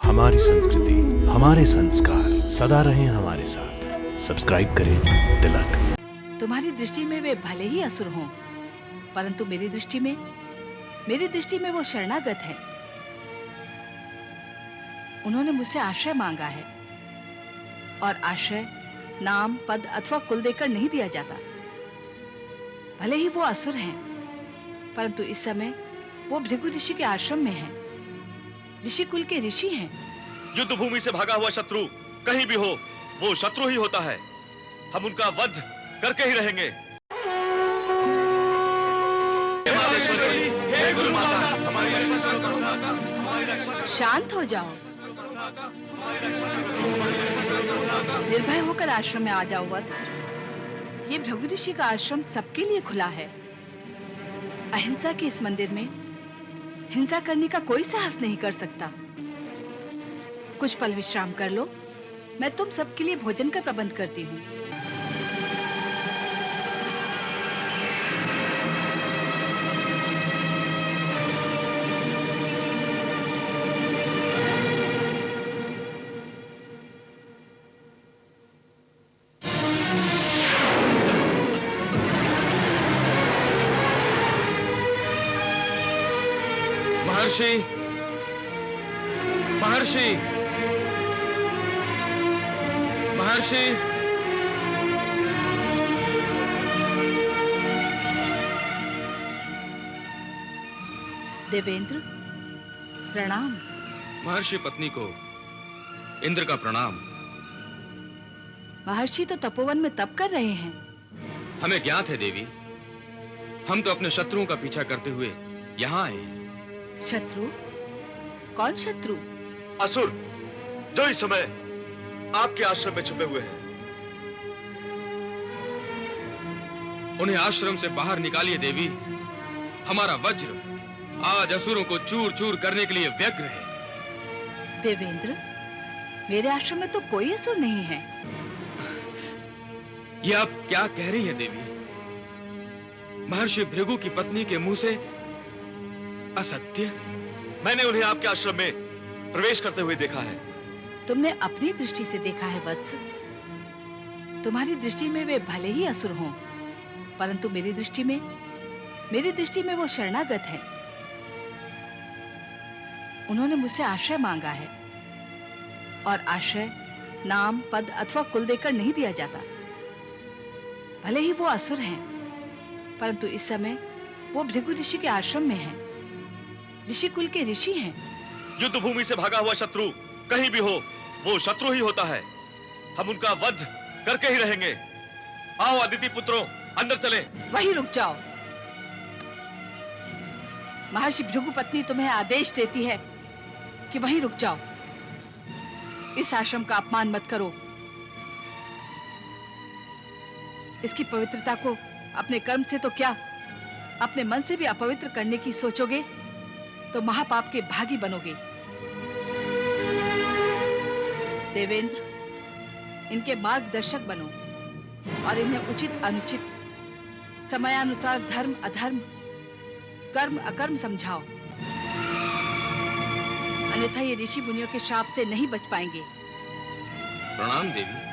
हमारी संस्कृति, हमारे संस्कार सदा रहें हमारे साथ। सब्सक्राइब करें तिलक। तुम्हारी दृष्टि में वे भले ही असुर हों, परंतु मेरी दृष्टि में वो शरणागत हैं। उन्होंने मुझसे आश्रय मांगा है, और आश्रय नाम, पद अथवा कुल देकर नहीं दिया जाता। भले ही वो असुर हैं, परंतु इस समय वो भृगु ऋषि के आश्रम में हैं। ऋषि कुल के ऋषि हैं। युद्ध भूमि से भागा हुआ शत्रु कहीं भी हो, वो शत्रु ही होता है। हम उनका वध करके ही रहेंगे। हे गुरु माता, हमारी रक्षा करो माता, हमारी रक्षा करो। शांत हो जाओ, निर्भय होकर आश्रम में आ जाओ वत्स। ये भृगु ऋषि का आश्रम सबके लिए खुला है। अहिंसा के इस मंदिर में हिंसा करने का कोई साहस नहीं कर सकता। कुछ पल विश्राम कर लो, मैं तुम सबके लिए भोजन का प्रबंध करती हूँ। महर्षि, महर्षि, महर्षि, देवेंद्र, प्रणाम। महर्षि पत्नी को इंद्र का प्रणाम। महर्षि तो तपोवन में तप कर रहे हैं। हमें ज्ञात है देवी, हम तो अपने शत्रुओं का पीछा करते हुए यहाँ आए हैं। शत्रु? कौन शत्रु? असुर, जो इस समय आपके आश्रम में छुपे हुए हैं। उन्हें आश्रम से बाहर निकालिए देवी। हमारा वज्र आज असुरों को चूर चूर करने के लिए व्यग्र है। देवेंद्र, मेरे आश्रम में तो कोई असुर नहीं है। ये आप क्या कह रही हैं देवी? महर्षि भृगु की पत्नी के मुंह से असत्य? मैंने उन्हें आपके आश्रम में प्रवेश करते हुए देखा है। तुमने अपनी दृष्टि से देखा है वत्स। तुम्हारी दृष्टि में वे भले ही असुर हों, परंतु मेरी दृष्टि में वो शरणागत हैं। उन्होंने मुझसे आश्रय मांगा है, और आश्रय नाम, पद अथवा कुल देकर नहीं दिया जाता। भले ही वो असुर हैं, परंतु इस समय वो भृगु ऋषि के आश्रम में हैं। ऋषि कुल के ऋषि हैं। युद्ध भूमि से भागा हुआ शत्रु कहीं भी हो, वो शत्रु ही होता है। हम उनका वध करके ही रहेंगे। आओ अदिति पुत्रों, अंदर चलें। वहीं रुक जाओ। महर्षि भृगु पत्नी तुम्हें आदेश देती है कि वहीं रुक जाओ। इस आश्रम का अपमान मत करो। इसकी पवित्रता को अपने कर्म से तो क्या, अपने मन से भी अपवित्र करने की सोचोगे तो महापाप के भागी बनोगे। देवेंद्र, इनके मार्गदर्शक बनो और इन्हें उचित अनुचित, समयानुसार धर्म अधर्म, कर्म अकर्म समझाओ, अन्यथा ये ऋषि मुनियों के श्राप से नहीं बच पाएंगे। प्रणाम देवी।